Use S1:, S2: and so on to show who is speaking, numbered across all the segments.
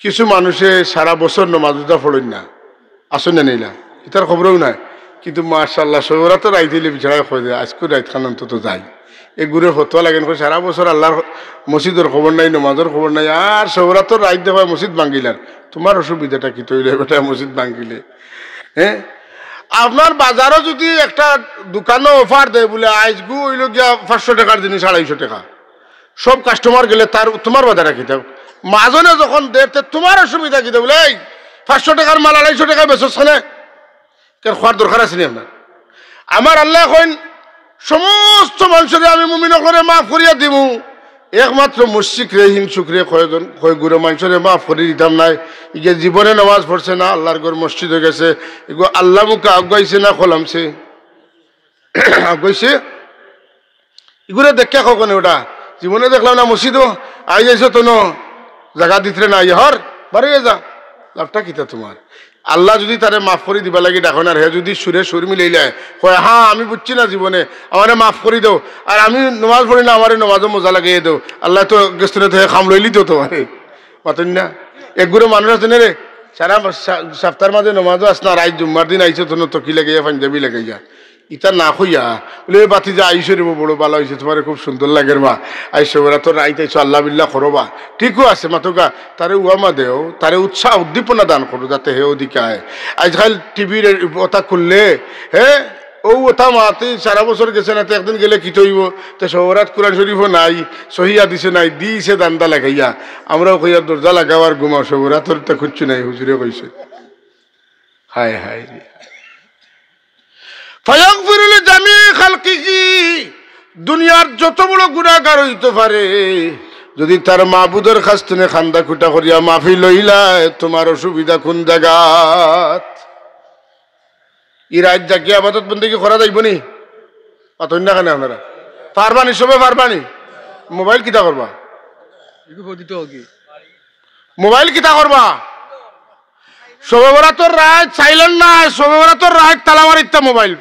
S1: কিছু মানুষে সারা বছর নমাজ রোজা পড়েন না, আসেন না নিলা, এটার খবরও নাই। কিন্তু মাশাআল্লাহ সবরা তো রাইত হইলে বিছাড়ায় খোঁজে আজকে রাইত খান অন্তত যাই এগুলো ফতোয়া লাগেন সারা বছর আল্লাহর মসজিদের খবর নাই, নমাজের খবর নাই, আর সবরা তো রাইত দেওয়া মসজিদ ভাঙ্গিলার। তোমার অসুবিধাটা কি তৈরি বেটা মসজিদ ভাঙ্গিলে? হ্যাঁ, আপনার বাজারও যদি একটা দোকানও অফার দেয় বলে আজগু হইল গিয়া 500 টাকার জিনিস 250 টাকা, সব কাস্টমার গেলে তার তোমার বাজারে কিতাব মাজনে যখন দেখতে তোমার অসুবিধা কিতাব বলে এই 500 টাকার মাল 250 টাকায় বেচছে কেন খোয়ার দরকার আছে নি আপনার? আমার আল্লাহ এখন সমস্ত মানুষের আমি মুমিন করে মাফ করিয়া দিব, একমাত্র মুশরিক রে হিংসুক রে কয় গুরু মানুষের মাফ করে দিতাম নাই। ইগে জীবনে নামাজ পড়ছে না, আল্লাহর ঘর মসজিদ হয়ে গেছে, এগো আল্লাহ মুখে আগাইছে না খোলামছে আগাইছে, এগুলো দেখে কখন ওটা জীবনে দেখলাম না মসজিদও আই যাইছো তো জায়গা দিতে না হর বাড়ি যা, লাভটা কিতা তোমার? আল্লাহ যদি তারে মাফ করে দিবা লাগে দেখো না, হে যদি সুরে সুর মিলাইলে কয় হ্যাঁ আমি বুঝছি না জীবনে আমারে মাফ করে দেও, আর আমি নমাজ পড়ি না আমারে নমাজও মজা লাগিয়ে দেও, আল্লাহ তো গেস্তনে থেকে খাম লইলি তো তোমারে পাতেন না। একগুলো মানুষ আছে রে সারা সপ্তাহের মাঝে নমাজও আস না, রাত জুম্মার দিন আইসো তো কি লাগাইয়া পাঞ্জাবি লাগাইয়া ইটা না খুইয়া বলে বাতি যে আইসো রে বড় ভালো হয়েছে, তোমার খুব সুন্দর লাগে মা আইসো, ওরা তো রাইত আইসো আল্লাহ বিল্লাহ করবা, ঠিকও আছে মাতুকা তারে উয়ামা দেও, তারে উৎসাহ উদ্দীপনা দান করো যাতে হে ওদিকে আয়। আজকাল টিভির ওটা খুললে হ্যাঁ ও ওটা মাতে সারা বছর গেছে না, তো একদিন গেলে কি তৈব তো শহরাত কোরআন শরীফও নাই, সহিয়া দিছে নাই, দিছে দান্দা লাগাইয়া, আমরাও কইয়া দরজা লাগাও আর ঘুমাও, শহরাতর তো খুঁজছি নাই হুজুরে কইছে। হায় হায় রে, ফায়াগফিরুল জামি খালকিহি, দুনিয়ার যত বড় গুনাহগার হইতে পারে যদি তার মাবুদের কাছ থেকে খান্দা খুঁটা করিয়া মাফি লইলায়, তোমার অসুবিধা কোন জায়গাত? ই রাত জাগিয়া আবাদত বন্দেগি করা যাইব নি? পাতন না কেন আপনারা পারবানি? সবে পারবানি? মোবাইল কিতা করবা? মোবাইল কিতা করবা? সবে বরাতর রাত সাইলেন্ট না, সবে বরাতর রাত তালা মারিতা মোবাইল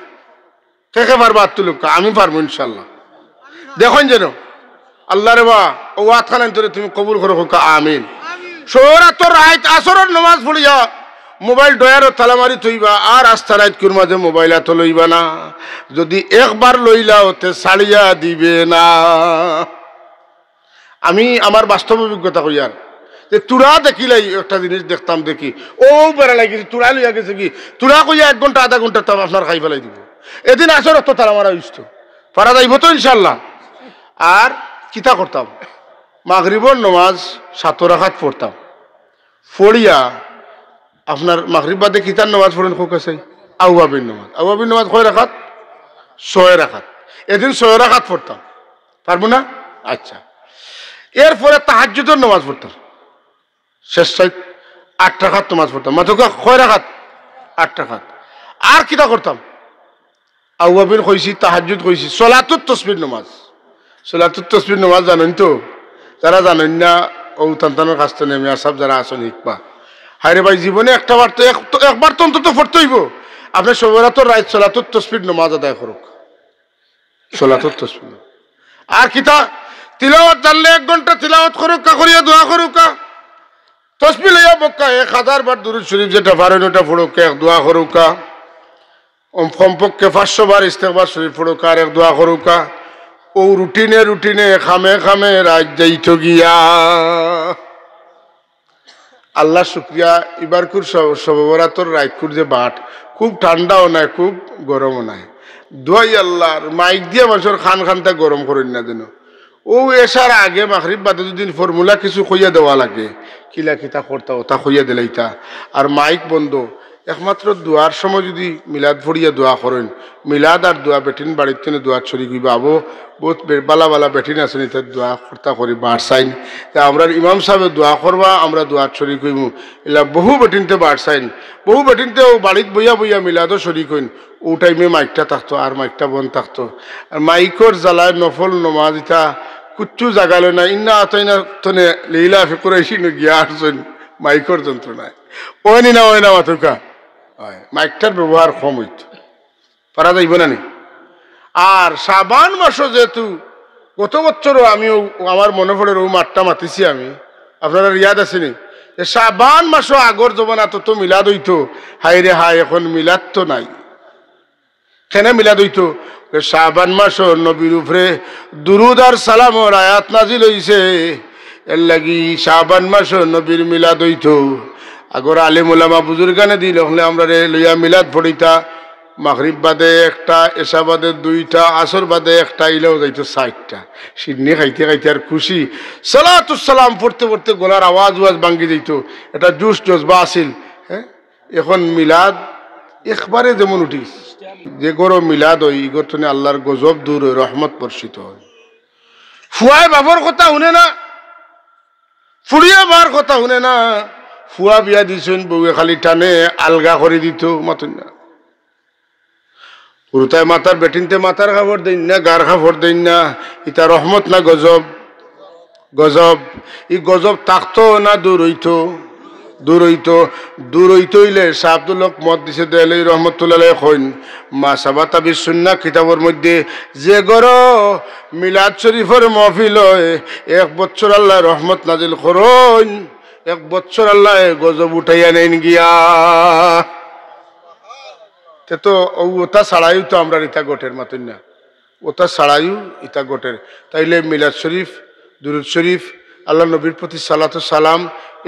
S1: কে কে পারবা? তুলুকা আমি পারবো ইনশাল্লাহ। দেখুন যেন আল্লাহ রে বা ও আতখান তুমি কবুল করো হোক আমিন। সবে বরাতর রাত আসরের নামাজ পড়িয়া মোবাইল ডয়ারও তালা মারি থইবা, আর আস্থা রাত কুর মাঝে মোবাইল এত লইবা না, যদি একবার লইলা ওতে ছাড়িয়া দিবে না। আমি আমার বাস্তব অভিজ্ঞতা কই আর যে তুরা দেখিলাই একটা জিনিস দেখতাম, দেখি ও বেড়া লাগিয়েছি তুরা লইয়া গেছে কি, তুরা কইয়া 1 ঘন্টা আধা ঘন্টা তাও আপনার খাই ফেলাই দিব। এদিন আসর তো তালা মারা হইত পারা যাইব তো ইনশাল্লাহ। আর কিতা করতাম, মাগরিবর নমাজ 7 রাকাত পড়তাম, পড়িয়া আপনার মাগরিব বাদে কিতার নামাজ পড়েন খুব কাছে আউয়াবিন নামাজ। আউয়াবিন নামাজ কয় রাকাত? 6 রাকাত। এদিন 6 রাকাত পড়তাম, পারবো না? আচ্ছা, এরপরে তাহাজ্জুদের নামাজ পড়তাম, শেষ 8 রাকাত নামাজ পড়তাম, মাত্র কয় রাকাত? 8 রাকাত। আর কিতা করতাম, আউয়াবিন কইছি, তাহাজ্জুদ কইছি, সলাতুত তাসবিহ নামাজ। সলাতুত তাসবিহ নামাজ জানেন তো? যারা জানেন না ও তান্তানের কাছ থেকে নেমে সব যারা আসেন ইকবা, হায় রে ভাই জীবনে একটা বার তো একবার তো অন্তত পড়তে হইব। আপনি সবেরাতর রাত সলাতুত তাসবিহ নামাজ আদায় করুক, সলাতুত তাসবিহ। আর কিতা তিলাওয়াত জানলে 1 ঘন্টা তিলাওয়াত করুক, করিয়া দোয়া করুক, তাসবিহ লইয়া বক্কা 1000 বার দুরূদ শরীফ যেটা পারেন ওটা পড়ুক, এক দোয়া করুক, কমপক্ষে 500 বার ইস্তেগফার শরীফ পড়ুক, আর এক দোয়া করুক। ও রুটিনে খামে খামে রাত যাইত গিয়া। আল্লাহ শুক্রিয়া, এবার কুর শবে বরাতর রাতকুর যে বাট খুব ঠান্ডাও নাই খুব গরমও নাই। দোয়াই আল্লাহর মাইক দিয়ে মানুষের খান খানটা গরম করেন না যেন। ও এসার আগে মাগরিব বাদে যদি ফর্মুলা কিছু কইয়া দেওয়া লাগে, কিলা কিতা করতা ওটা কইয়া দিলাইতা। আর মাইক বন্ধ, একমাত্র দোয়ার সময় যদি মিলাদ ভরিয়া দোয়া করেন, মিলাদ আর দোয়া বেটিন বাড়ির থেকে দোয়া ছড়ি গইবা। আবো বহুত বালা বালা বেটিন আছেন, এটা দোয়া কর্তা করি বার সাইন। আমরা ইমাম সাহেব দোয়া করবা, আমরা দোয়ার ছড়ি কইমু। এলা বহু বেটিনতে বার সাইন, বহু বেটিনতেও বাড়িত বইয়া বইয়া মিলাদও ছড়ি কইন। ও টাইমে মাইকটা থাকতো আর মাইকটা বন্ধ থাকতো। আর মাইকর জ্বালায় নফল নমাজ এটা কুচ্ছু জাগালো না, ইন্না আতাইনা তনে লীলা ফেকুরাইছি গিয়া আসছেন মাইকর যন্ত্রণায়। ওই না মাতুকা মাইকটার ব্যবহার কম হইত, পারা যাইব না নি। আর শ্রাবণ মাসও যেহেতু গত বছরও আমিও আমার মনে পড়ে ও মাঠটা মাতিছি আমি, আপনারা ইয়াদ আছে নি? শাবান মাসও আগর জমানা তো মিলাদ হইতো, হাই রে হাই এখন মিলাদ তো নাই। কেন মিলাদ হইতো? শাবান মাসও নবীর উপরে দুরুদ আর সালামর আয়াত নাজিল হইছে, এর লাগি শাবান মাসও নবীর মিলাদ হইতো। আগর আলেম ওলামা বুজুর্গানে দিল হলে আমরা রে লইয়া মিলাদ পড়িতা, মাগরিব বাদে একটা, এশা বাদে দুইটা, আসর বাদে একটা, ইলেও যাইতো 60টা। সিডনি খাইতে খাইতে আর খুশি, সালাতুস সালাম পড়তে পড়তে গলার আওয়াজ ভাঙ্গি যেত, এটা জুস জজবা আসিল। হ্যাঁ, এখন মিলাদ একবারে যেমন উঠিস, যে গরো মিলাদ হয় ইগর তো আল্লাহর গজব দূর হয়, রহমত বর্ষিত হয়। ফুয়ায় বাবার কথা শুনে না, ফুড়িয়া বার কথা শুনে না। ফুয়া বিয়া দিছেন, বউয়ে খালি টানে আলগা করে দিত, মাতুন না। পুরুতায় মাতার বেটিনতে মাথার খাবার দেন না, গার খাবার দেন না, ইটা রহমত না গজব? গজব। ই গজব থাকতো না দূর হইতো? দূর হইতো। দূর হইতে হইলে শাহ আব্দুল হক মত দিছে দেয়ালি রহমতুল্লাহ কইন, মা সাবাতা বিসুন্নাহ কিতাবের মধ্যে যে গর মিলাদ শরীফের মহফিল হয়, 1 বছর আল্লাহ রহমত নাজিল করুন, 1 বছর আল্লাহ গজব উঠাইয়া নেন গিয়া। তো ওটা ছাড়াইও তো আমরা ইতা গোটের মাতন না, ওটা ছাড়াইও ইতা গোটের। তাইলে মিলাদ শরীফ, দুরুদ শরীফ, আল্লাহ নবীর প্রতি সালাত সালাম,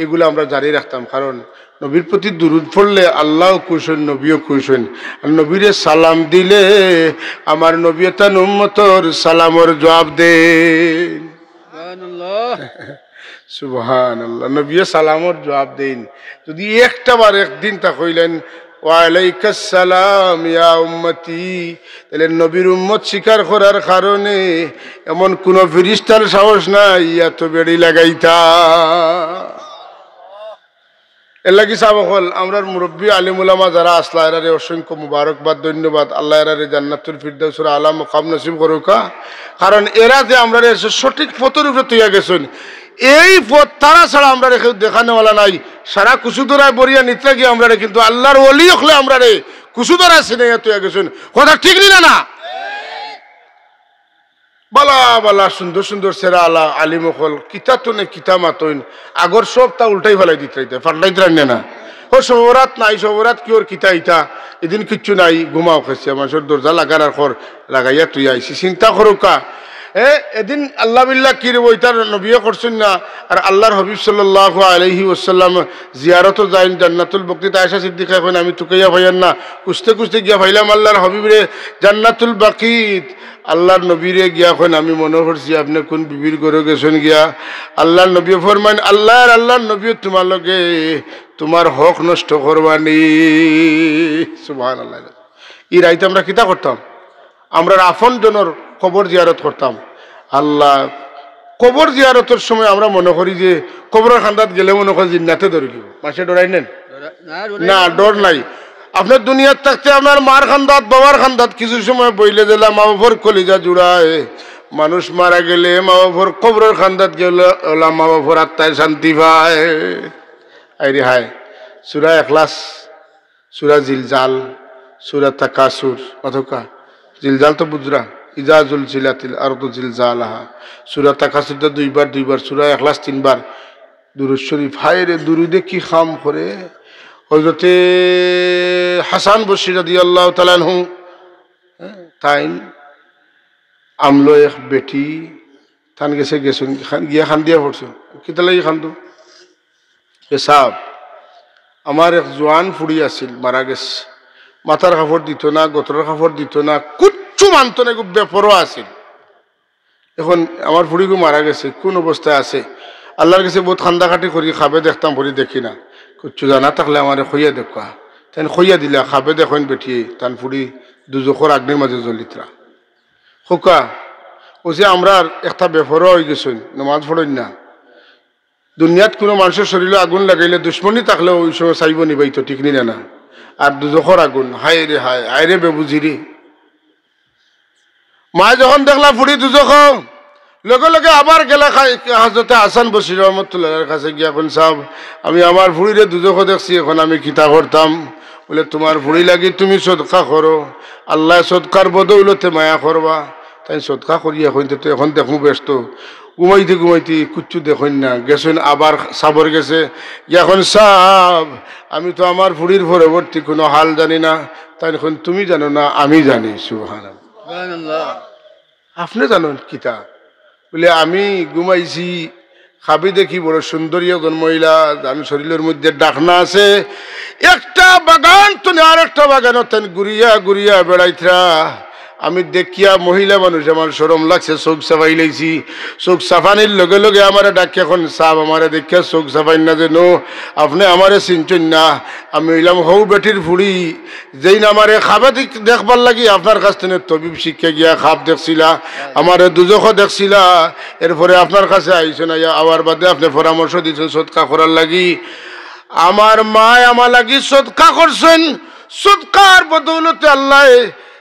S1: এগুলো আমরা জারি রাখতাম। কারণ নবীর প্রতি দুরুদ পড়লে আল্লাহও খুশ হন, নবীও খুশ হন। আর নবীরে সালাম দিলে আমার নবী তার উম্মতর সালামর জবাব দেন। সুবহানাল্লাহ, নবী সালামর জবাব দেন। যদি একটা বার একদিন তা কইলেন ওয়ালাইকাস সালাম ইয়া উম্মতি, তাহলে নবীর উম্মত স্বীকার করার কারণে এমন কোন ফেরেশতার সাহস নাই এত বেড়ি লাগাইতা। এর লাগি সাবকল আমরার মুরব্বী আলিম উলামা যারা আসলা, এরারে অসংখ্য মুবারকবাদ, ধন্যবাদ। আল্লাহ এরারে জান্নাতুল ফিরদাউসের আলা মাকাম নসিব করুকা। কারণ এরা যে আমরা সঠিক পথের উপরে তৈয়া গেছেন, এই পথ তারা ছাড়া আমরা রেখে দেখানোওয়ালা নাই। সারা কুসুদরায় বরিয়া নিত্রা গিয়ে আমরা রে, কিন্তু আল্লাহর ওলি হলে আমরা রে কুসুদরায় সিনেয়া তৈয়া গেছেন। কথা ঠিক নি না? বালা বালা সুন্দর সুন্দর সেরা আলা আলিম হল কিতা তো নে কিতা মাতইন, আগর সব তা উল্টাই ফেলাই দিতে ফাল্লাইতে রান্নে না। ও সবরাত নাই, সবরাত কি ওর কিতা ইতা, এদিন কিচ্ছু নাই, ঘুমাও খেয়েছে মানুষের দরজা লাগার আর খর লাগাইয়া তুই আইসি, চিন্তা করুকা। এদিন আল্লাহ বিল্লাহ কি রে ওইটার নবীও করছেন না। আর আল্লাহর হাবিব সাল্লাল্লাহু আলাইহি ওয়াসাল্লাম জিয়ারত যাইন জান্নাতুল বাকিতে। আয়েশা সিদ্দিকা কইন আমি তুকাইয়া ভাইয়ান না, কুস্তে কুস্তে গিয়া ভাইলাম আল্লাহর হাবিবরে জান্নাতুল বাকিত। আল্লাহর নবীরে গিয়া কইন আমি মনে করছি আপনি কোন বিবির ঘরে গেছেন গিয়া। আল্লাহর নবী ফরমান আল্লাহর নবী তোমার লগে তোমার হক নষ্ট করবানি। সুবহানাল্লাহ। এই রাইতে আমরা কিতা করতাম, আমরা আপন জনের কবর জিয়ারত করতাম। আল্লাহ কবর জিয়ারতের সময় আমরা মনে করি যে কবরের খান্দাত গেলে মনে করি জিন্নাতে ধরে দিব, মাসে ডরাই নেন না, ডর নাই। আপনার দুনিয়ার থাকতে আপনার মার খান্দাত বাবার খান্দাত কিছু সময় বইলে দিলাম মা বাবার কলিজা জুড়ায়। মানুষ মারা গেলে মা বাবার কবরের খান্দাত গেলে ওলা মা বাবার আত্মায় শান্তি পায়। আইরে হায়, সূরা ইখলাস, সূরা জিলজাল, সূরা তাকাসুর, অথকা জিলজাল তো বুঝরা, ইজা জুলজিলাতিল আরদু জিলজালাহা, সূরা তাকাসুর 2বার, সূরা ইখলাস 3বার। দুরূদ শরীফ, হায় রে দুরুদে কি খাম করে। হযরতে হাসান বসরি রাদিয়াল্লাহু তাআলা আনহু তাইন আমলো এক বেটি থান গেছে গিয়া খান দিয়া পড়ছো, কিতা লাগি খান্দু পেশাব। আমার এক জোয়ান ফুড়ি আছিল, মারা গেছে, মাথার কাপড় দিত না, গোতরের কাপড় দিত না, কিচ্ছু মানত না, খুব বেপরোয়া আছিল। এখন আমার ফুড়িগু মারা গেছে, কোন অবস্থায় আছে আল্লাহর কাছে বহুত খান্দাখাটি করি খাবে দেখতাম, ভরি দেখি না। কিচ্ছু জানা থাকলে আমার খইয়া দেখা, তেন খইয়া দিলা খাবে দেখেন বেটিয়ে তান ফুড়ি দুজখর আগ্নির মাঝে জ্বলিতরা খোকা। ও যে আমরা একটা বেপরোয়া হয়ে গেছেন, নামাজ পড়েন না। দুনিয়াত কোনো মানুষের শরীরে আগুন লাগাইলে দুশ্মনী থাকলেও ওই সময় চাইব নিবাইতো, ঠিক নি না। আর দুজখর আগুন, হায় রে হায়, আয় রে বেবুঝিরি। মায় যখন দেখলা ফুড়ি দুজখ, লগে লগে আবার গেলা হযরতে হাসান বসরি রহমতুল্লাহর কাছে গিয়া কোন সাহেব আমি আমার ফুড়িরে দুজখ দেখছি, এখন আমি কিতা করতাম। বলে তোমার ফুড়ি লাগি তুমি সদকা করো, আল্লাহ সদকার বদৌলতে মায়া করবা। তাই সদকা করিয়া এখন তো এখন দেখো ব্যস্ত। ঘুমাইতে ঘুমাইতে কুচ্ছু দেখেন না গেছেন আবার সাবর গেছে এখন সাব আমি তো আমার ফুড়ির পরবর্তী কোনো হাল জানি না তাই এখন তুমি জানো না আমি জানি সুবহানাল্লাহ আপনি জানেন কিতা বলে আমি ঘুমাইছি খাবি দেখি বড় সুন্দরী একজন মহিলা আমি শরীরের মধ্যে ডাকনা আছে একটা বাগান তো আর একটা বাগান তেন ঘুরিয়া ঘুরিয়া বেড়াইতরা আমি দেখিয়া মহিলা মানুষ আমার শরম লাগছে চোখ সাফাই লাইছি চোখ সাফানির লগে লগে আমার ডাকি এখন সাপ আমারে দেখিয়া চোখ সাফাই না যেন আপনি আমারে চিনছেন না আমি হইলাম হৌ বেটির ফুড়ি যেই না আমারে খাবে দেখবার লাগি আপনার কাছ থেকে তবিব শিক্ষা গিয়া খাপ দেখছিলা আমারে দুজখও দেখছিলা এরপরে আপনার কাছে আইসেন আবার বাদে আপনি পরামর্শ দিচ্ছেন সৎকা করার লাগি আমার মা আমার লাগি সৎকা করছেন সৎকার বদৌলতে আল্লাহ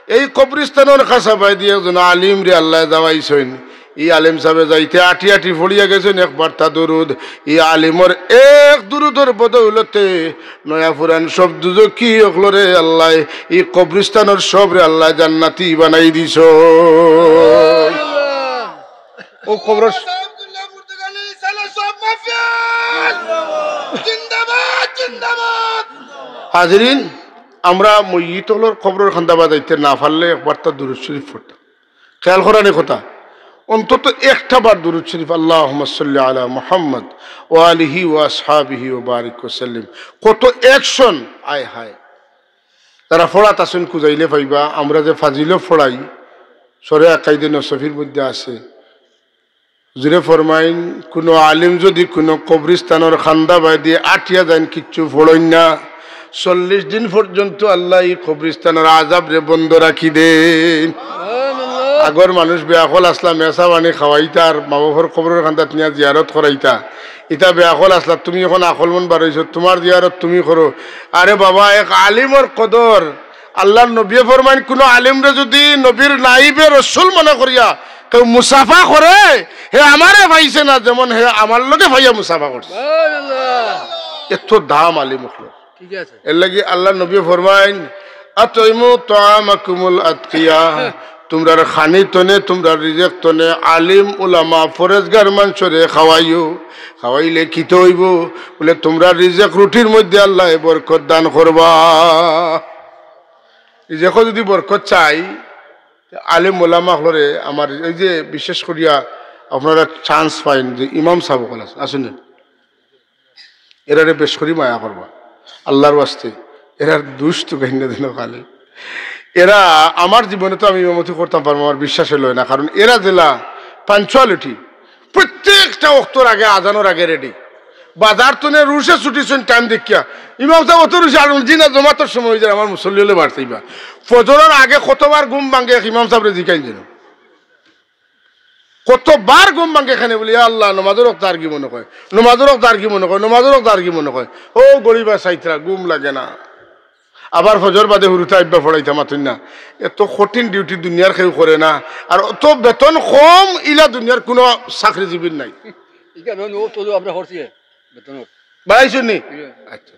S1: এই কবরিস্তানের খাসা পাই দিয়ে একজন আলিম রে আল্লাহ যাওয়াইছেন এই আলিম সাহেব যাইতে আটি আটি ফড়িয়া গেছেন একবার তা দরুদ এই আলিমর এক দুরুদর বদৌলতে নয়া পুরান সব দুজো কি হলো রে আল্লাহ এই কবরিস্তানের সব রে আল্লাহ জান্নাতি বানাই দিছ ও কবর হাজরিন আমরা মইতলর খবরের খান্দা বাজাইতে না পারলে একবার তার দুরূদ শরীফ পড়তাম খেয়াল করানি কথা অন্তত একটা বার দুরূদ শরীফ আল্লাহুম্মা সাল্লি আলা মুহাম্মদ ওয়া আলিহি ওয়া আসহাবিহি ওয়া বারিক ওয়া সাল্লিম কত অ্যাকশন আয় হায় তারা ফড়াত আসেন কুজাইলে পাইবা আমরা যে ফাজিলও ফড়াই সরে আকাইদে নসফির মধ্যে আছে হুজুরে ফরমাইন কোনো আলিম যদি কোনো কবরিস্তানের খান্দা বাই দিয়ে আটিয়া যান কিচ্ছু ফড়ইন না 40 দিন পর্যন্ত আল্লাহ এই কবরিস্তানের আযাব রে বন্ধ রাখি দেন আগর মানুষ বেয়াকল আসলা মেসা বানি খাওয়াইতা আর মা বাবার কবরের খান্দাত নিয়া জিয়ারত করাইতা ইটা বেয়াকল আসলা তুমি এখন আকল মন বাড়াইছো তোমার জিয়ারত তুমি করো আরে বাবা এক আলিমর কদর আল্লাহর নবী ফরমান কোন আলিমরে যদি নবীর নাইবে রাসূল মনে করিয়া কেউ মুসাফা করে হে আমারে ভাইছে না যেমন হে আমার লগে ভাইয়া মুসাফা করছে সুবহানাল্লাহ এত দাম আলিম হলো ঠিক আছে এর লাগি আল্লাহ নবী ফরমাইন আতাইমু তাআমাকুমুল আতকিয়া তোমরা খানি তনে তোমরা রিজিক তনে আলিম উলামা ফরেজগার মানুষরে খাওয়াইও খাওয়াইলে কি হইব বলে তোমরা রিজিক রুটির মধ্যে আল্লাহ বরকত দান করবা রিজিক যদি বরকত চাই আলিম উলামা হলরে আমার এই যে বিশেষ করিয়া আপনারা চান্স পাইন যে ইমাম সাহেব হল আসেন এরারে বেশ করি মায়া করবা আল্লাহর ওয়াস্তে এরার দুষ্ট কাহিনী দিন কালে এরা আমার জীবনে তো আমি ইমামতি করতাম পারবো আমার বিশ্বাস হলো না কারণ এরা জেলা পাঞ্চুয়ালিটি প্রত্যেকটা অক্তর আগে আজানোর আগে রেডি বাজার তো রুশে ছুটিছেন টাইম দেখিয়া ইমাম সাহেব অত রুশে আর জিনা জমাতোর সময় হয়ে যায় আমার মুসল্লি হলে বাড়তেইবা ফজরের আগে কতবার ঘুম ভাঙে ইমাম সাহেবরে জিকাইন যেন কতবার ঘুম ভাঙে এখানে বলি আল্লাহ নমাজের তার কি মনে হয় নমাজের তার কি মনে হয় নমাজের তার কি মনে হয় ও গরিবা সাইতরা ঘুম লাগে না আবার ফজর বাদে হুরুতে আইবা পড়াইতা মাতুন না এত কঠিন ডিউটি দুনিয়ার কেউ করে না আর অত বেতন কম ইলা দুনিয়ার কোনো চাকরিজীবীর নাই বাড়াইছো নি আচ্ছা